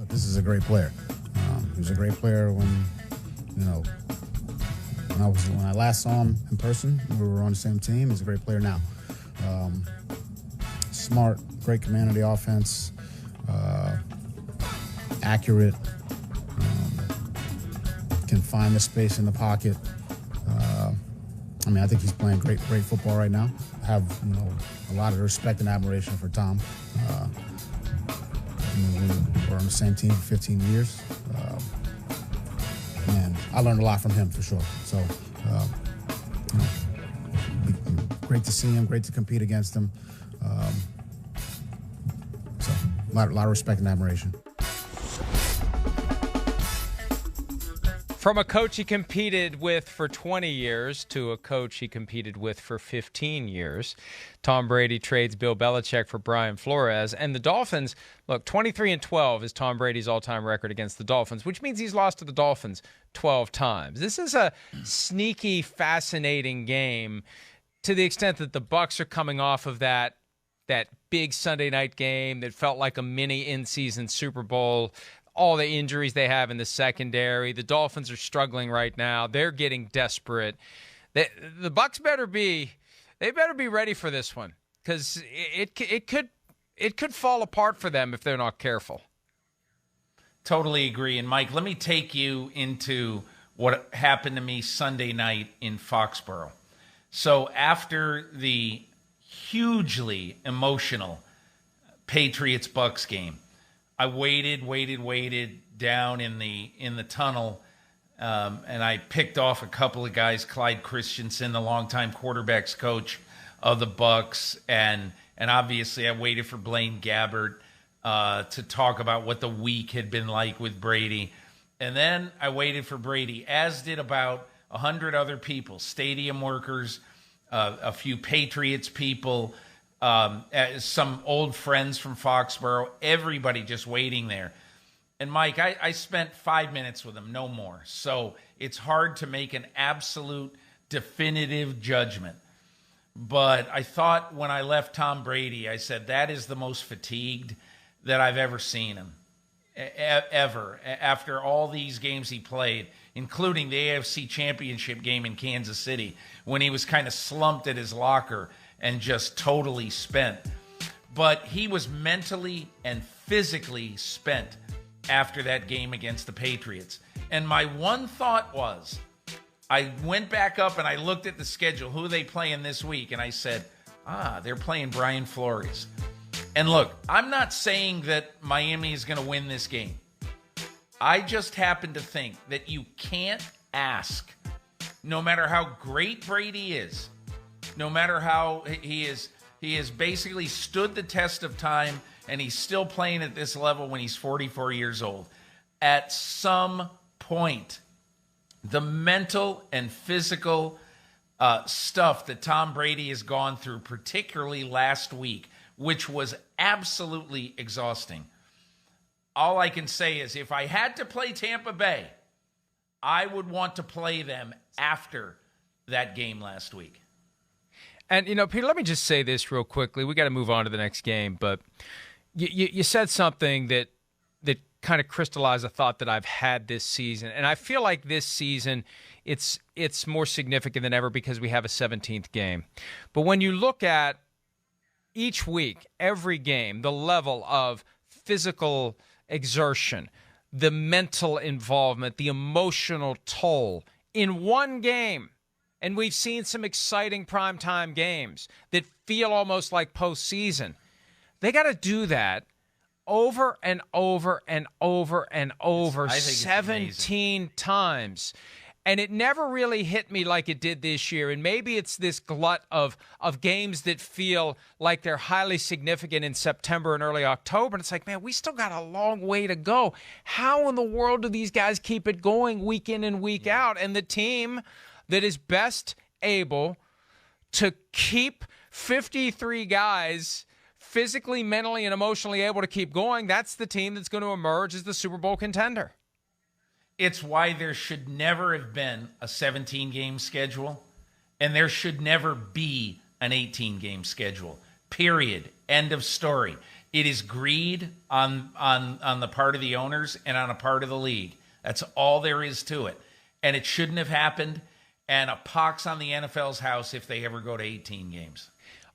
This is a great player. He was a great player when I last saw him in person. We were on the same team. He's a great player now. Smart, great command of the offense, accurate, can find the space in the pocket. I think he's playing great football right now. I have a lot of respect and admiration for Tom. We were on the same team for 15 years. And I learned a lot from him for sure. So, great to see him, great to compete against him. So, a lot of respect and admiration. From a coach he competed with for 20 years to a coach he competed with for 15 years, Tom Brady trades Bill Belichick for Brian Flores. And the Dolphins, look, 23-12 is Tom Brady's all-time record against the Dolphins, which means he's lost to the Dolphins 12 times. This is a sneaky, fascinating game to the extent that the Bucs are coming off of that big Sunday night game that felt like a mini in-season Super Bowl. All the injuries they have in the secondary. The Dolphins are struggling right now. They're getting desperate. The Bucs better be ready for this one, because it could fall apart for them if they're not careful. Totally agree. And Mike, let me take you into what happened to me Sunday night in Foxborough. So after the hugely emotional Patriots-Bucs game, I waited down in the tunnel, and I picked off a couple of guys, Clyde Christensen, the longtime quarterbacks coach of the Bucs, and obviously I waited for Blaine Gabbert to talk about what the week had been like with Brady. And then I waited for Brady, as did about 100 other people, stadium workers, a few Patriots people, some old friends from Foxborough, everybody just waiting there. And Mike, I spent 5 minutes with him, no more. So it's hard to make an absolute definitive judgment. But I thought when I left Tom Brady, I said, that is the most fatigued that I've ever seen him, ever, after all these games he played, including the AFC Championship game in Kansas City, when he was kind of slumped at his locker and just totally spent. But he was mentally and physically spent after that game against the Patriots. And my one thought was, I went back up and I looked at the schedule, who are they playing this week? And I said, they're playing Brian Flores. And look, I'm not saying that Miami is going to win this game. I just happen to think that you can't ask, no matter how great Brady is, no matter how he has basically stood the test of time, and he's still playing at this level when he's 44 years old. At some point, the mental and physical stuff that Tom Brady has gone through, particularly last week, which was absolutely exhausting. All I can say is, if I had to play Tampa Bay, I would want to play them after that game last week. And, Peter, let me just say this real quickly. We got to move on to the next game. But you said something that kind of crystallized a thought that I've had this season. And I feel like this season it's more significant than ever because we have a 17th game. But when you look at each week, every game, the level of physical exertion, the mental involvement, the emotional toll in one game. And we've seen some exciting primetime games that feel almost like postseason. They got to do that over and over and over and over 17 times. And it never really hit me like it did this year. And maybe it's this glut of games that feel like they're highly significant in September and early October. And it's like, man, we still got a long way to go. How in the world do these guys keep it going week in and week out? And the team that is best able to keep 53 guys physically, mentally, and emotionally able to keep going, that's the team that's going to emerge as the Super Bowl contender. It's why there should never have been a 17-game schedule, and there should never be an 18-game schedule. Period. End of story. It is greed on the part of the owners and on a part of the league. That's all there is to it. And it shouldn't have happened. And a pox on the NFL's house if they ever go to 18 games.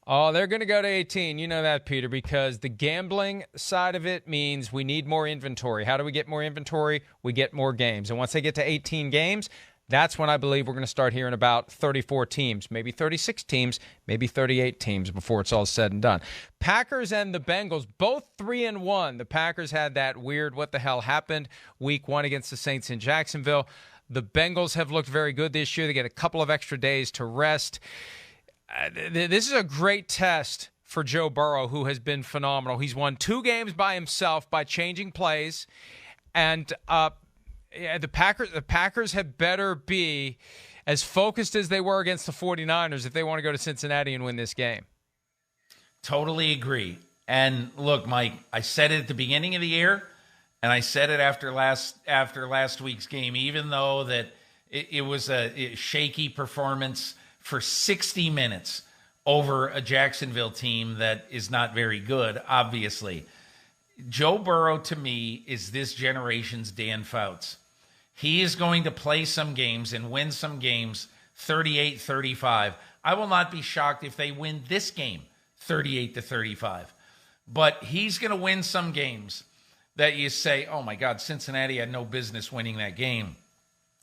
Oh, they're going to go to 18. You know that, Peter, because the gambling side of it means we need more inventory. How do we get more inventory? We get more games. And once they get to 18 games, that's when I believe we're going to start hearing about 34 teams, maybe 36 teams, maybe 38 teams before it's all said and done. Packers and the Bengals, both 3-1. The Packers had that weird what the hell happened week 1 against the Saints in Jacksonville. The Bengals have looked very good this year. They get a couple of extra days to rest. This is a great test for Joe Burrow, who has been phenomenal. He's won 2 games by himself by changing plays. And the Packers had better be as focused as they were against the 49ers if they want to go to Cincinnati and win this game. Totally agree. And look, Mike, I said it at the beginning of the year, and I said it after last week's game, even though that it was a shaky performance for 60 minutes over a Jacksonville team that is not very good, obviously. Joe Burrow, to me, is this generation's Dan Fouts. He is going to play some games and win some games 38-35. I will not be shocked if they win this game 38-35. But he's going to win some games that you say, oh my God, Cincinnati had no business winning that game.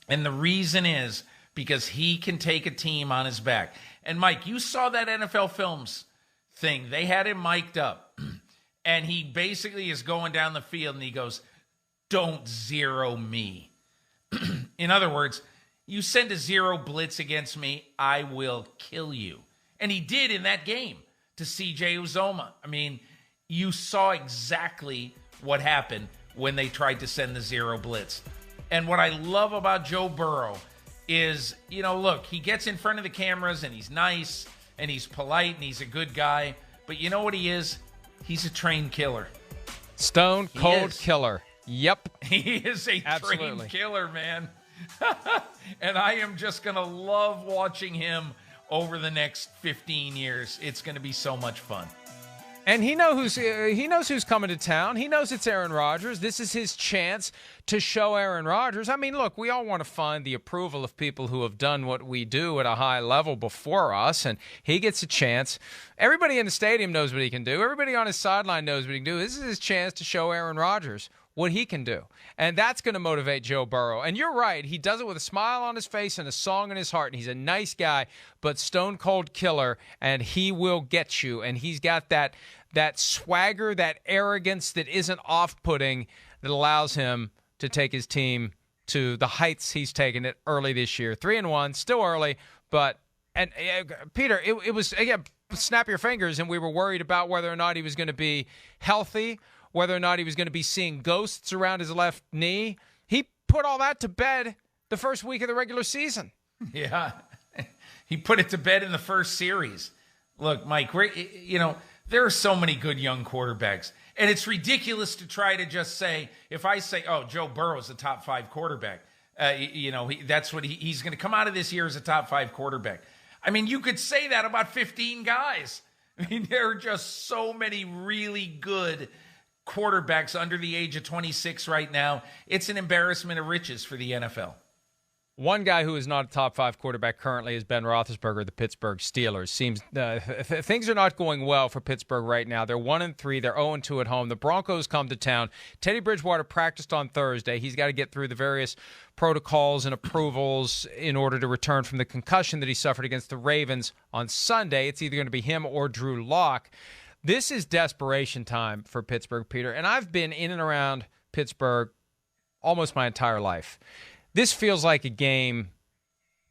And the reason is because he can take a team on his back. And Mike, you saw that NFL Films thing. They had him mic'd up. And he basically is going down the field and he goes, don't zero me. In other words, you send a zero blitz against me, I will kill you. And he did in that game to CJ Uzomah. I mean, you saw exactly what happened when they tried to send the zero blitz. And what I love about Joe Burrow is, look, he gets in front of the cameras and he's nice and he's polite and he's a good guy. But you know what he is? He's a trained killer. Stone cold killer. Yep. He is a trained killer, man. And I am just going to love watching him over the next 15 years. It's going to be so much fun. And he knows who's coming to town. He knows it's Aaron Rodgers. This is his chance to show Aaron Rodgers. I mean, look, we all want to find the approval of people who have done what we do at a high level before us, and he gets a chance. Everybody in the stadium knows what he can do. Everybody on his sideline knows what he can do. This is his chance to show Aaron Rodgers what he can do. And that's going to motivate Joe Burrow. And you're right. He does it with a smile on his face and a song in his heart. And he's a nice guy, but stone cold killer, and he will get you. And he's got that swagger, that arrogance that isn't off-putting, that allows him to take his team to the heights he's taken it early this year. 3-1, still early, but Peter, it was, again, snap your fingers, and we were worried about whether or not he was going to be healthy, whether or not he was going to be seeing ghosts around his left knee. He put all that to bed the first week of the regular season. Yeah, he put it to bed in the first series. Look, Mike, there are so many good young quarterbacks, and it's ridiculous to try to just say, if I say, oh, Joe Burrow's a top 5 quarterback, that's what he's going to come out of this year as a top 5 quarterback. I mean, you could say that about 15 guys. I mean, there are just so many really good quarterbacks under the age of 26 right now. It's an embarrassment of riches for the NFL. One guy who is not a top 5 quarterback currently is Ben Roethlisberger, the Pittsburgh Steelers. Seems things are not going well for Pittsburgh right now. They're 1-3. They're 0-2 at home. The Broncos come to town. Teddy Bridgewater practiced on Thursday. He's got to get through the various protocols and approvals in order to return from the concussion that he suffered against the Ravens on Sunday. It's either going to be him or Drew Lock. This is desperation time for Pittsburgh, Peter, and I've been in and around Pittsburgh almost my entire life. This feels like a game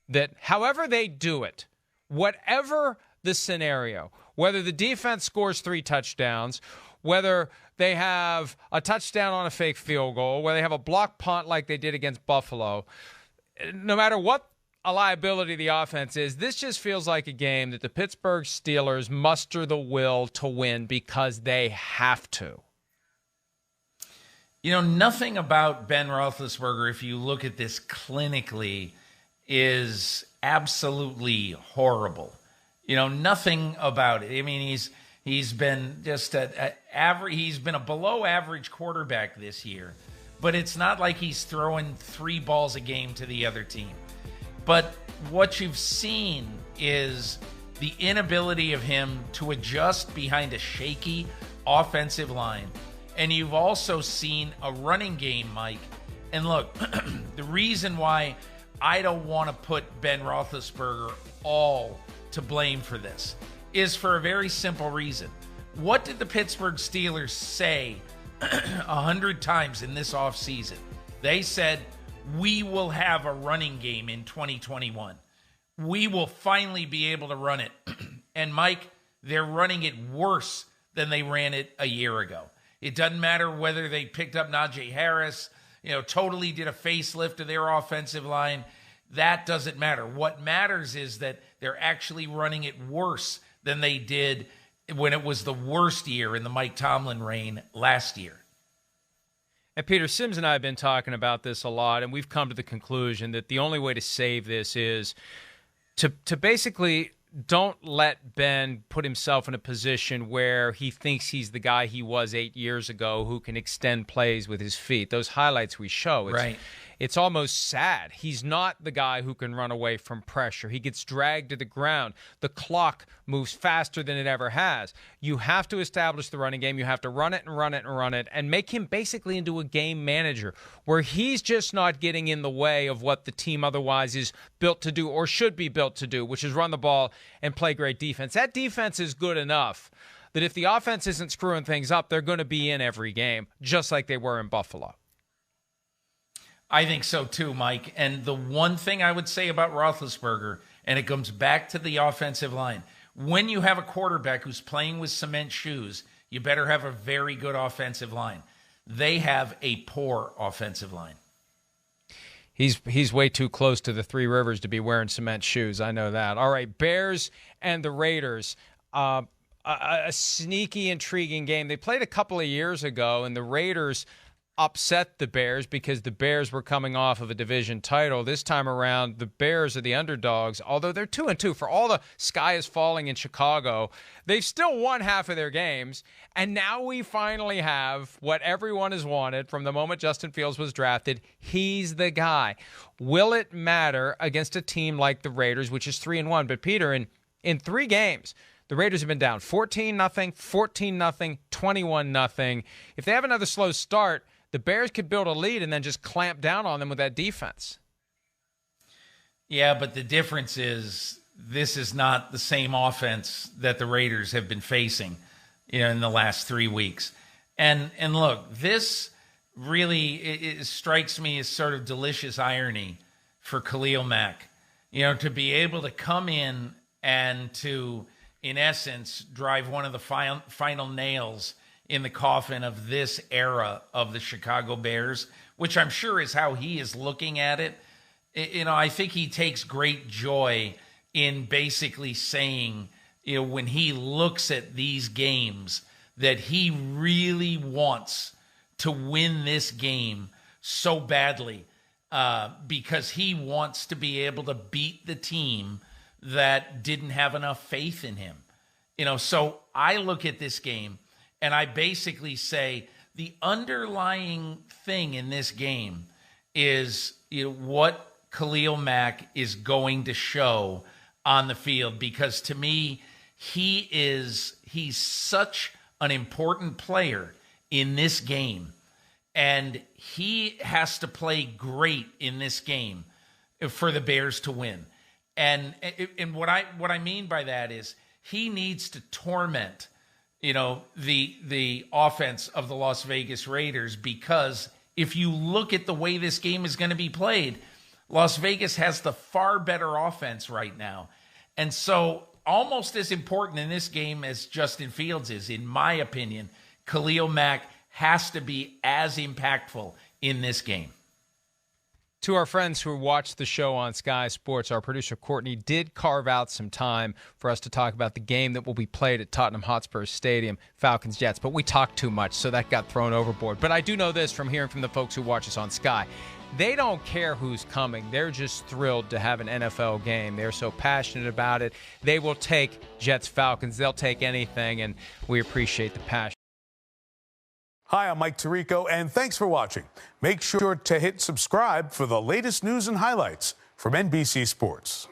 that, however they do it, whatever the scenario, whether the defense scores 3 touchdowns, whether they have a touchdown on a fake field goal, whether they have a block punt like they did against Buffalo, no matter what a liability the offense is, this just feels like a game that the Pittsburgh Steelers muster the will to win because they have to. Nothing about Ben Roethlisberger, if you look at this clinically, is absolutely horrible. Nothing about it. I mean, He's been just average. He's been a below average quarterback this year, but it's not like he's throwing 3 balls a game to the other team. But what you've seen is the inability of him to adjust behind a shaky offensive line. And you've also seen a running game, Mike. And look, the reason why I don't want to put Ben Roethlisberger all to blame for this is for a very simple reason. What did the Pittsburgh Steelers say 100 times in this offseason? They said, we will have a running game in 2021. We will finally be able to run it. And Mike, they're running it worse than they ran it a year ago. It doesn't matter whether they picked up Najee Harris, totally did a facelift of their offensive line. That doesn't matter. What matters is that they're actually running it worse than they did when it was the worst year in the Mike Tomlin reign last year. And Peter, Sims and I have been talking about this a lot, and we've come to the conclusion that the only way to save this is to basically don't let Ben put himself in a position where he thinks he's the guy he was 8 years ago who can extend plays with his feet. Those highlights we show, it's almost sad. He's not the guy who can run away from pressure. He gets dragged to the ground. The clock moves faster than it ever has. You have to establish the running game. You have to run it and run it and run it and make him basically into a game manager where he's just not getting in the way of what the team otherwise is built to do or should be built to do, which is run the ball and play great defense. That defense is good enough that if the offense isn't screwing things up, they're going to be in every game, just like they were in Buffalo. I think so too, Mike. And the one thing I would say about Roethlisberger, and it comes back to the offensive line, when you have a quarterback who's playing with cement shoes, you better have a very good offensive line. They have a poor offensive line. He's way too close to the Three Rivers to be wearing cement shoes. I know that. All right, Bears and the Raiders. A sneaky, intriguing game. They played a couple of years ago, and the Raiders upset the Bears because the Bears were coming off of a division title. This time around, the Bears are the underdogs, although they're 2-2. For all the sky is falling in Chicago, they've still won half of their games, and now we finally have what everyone has wanted from the moment Justin Fields was drafted. He's the guy. Will it matter against a team like the Raiders, which is 3-1? But Peter, in 3 games, the Raiders have been down 14-0, 14-0, 21-0. If they have another slow start, the Bears could build a lead and then just clamp down on them with that defense. Yeah, but the difference is this is not the same offense that the Raiders have been facing, in the last 3 weeks. And look, this really it strikes me as sort of delicious irony for Khalil Mack, to be able to come in and to, in essence, drive one of the final nails in the coffin of this era of the Chicago Bears, which I'm sure is how he is looking at it. I think he takes great joy in basically saying, when he looks at these games, that he really wants to win this game so badly because he wants to be able to beat the team that didn't have enough faith in him. So I look at this game and I basically say the underlying thing in this game is what Khalil Mack is going to show on the field, because to me, he's such an important player in this game, and he has to play great in this game for the Bears to win. And what I mean by that is he needs to torment the offense of the Las Vegas Raiders, because if you look at the way this game is going to be played, Las Vegas has the far better offense right now. And so almost as important in this game as Justin Fields is, in my opinion, Khalil Mack has to be as impactful in this game. To our friends who watch the show on Sky Sports, our producer Courtney did carve out some time for us to talk about the game that will be played at Tottenham Hotspur Stadium, Falcons-Jets. But we talked too much, so that got thrown overboard. But I do know this from hearing from the folks who watch us on Sky. They don't care who's coming. They're just thrilled to have an NFL game. They're so passionate about it. They will take Jets-Falcons. They'll take anything, and we appreciate the passion. Hi, I'm Mike Tirico, and thanks for watching. Make sure to hit subscribe for the latest news and highlights from NBC Sports.